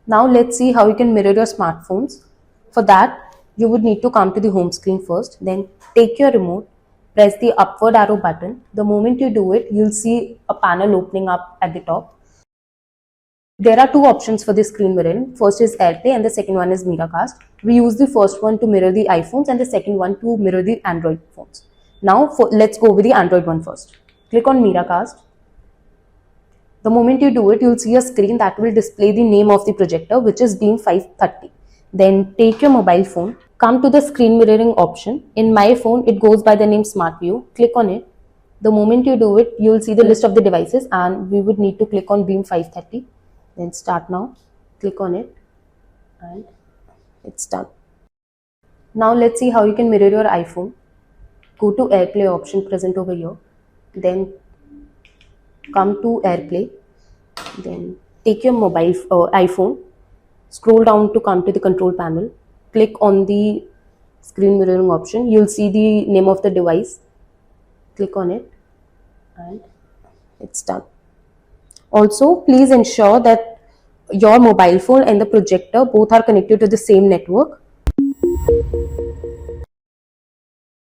Now let's see how you can mirror your smartphones. For that, you would need to come to the home screen first, then take your remote, press the upward arrow button. The moment you do it, you'll see a panel opening up at the top. There are two options for the screen mirroring. First is AirPlay and the second one is Miracast. We use the first one to mirror the iPhones and the second one to mirror the Android phones. Now let's go with the Android one first. Click on Miracast. The moment you do it, you'll see a screen that will display the name of the projector, which is Beam 530. Then take your mobile phone, come to the screen mirroring option. In my phone, it goes by the name Smart View. Click on it. The moment you do it, you'll see the list of the devices and we would need to click on Beam 530. Then start now. Click on it and it's done. Now let's see how you can mirror your iPhone. Go to AirPlay option present over here. Then come to AirPlay. Then take your mobile iPhone. Scroll down to come to the control panel. Click on the screen mirroring option. You'll see the name of the device. Click on it and it's done. Also, please ensure that your mobile phone and the projector both are connected to the same network.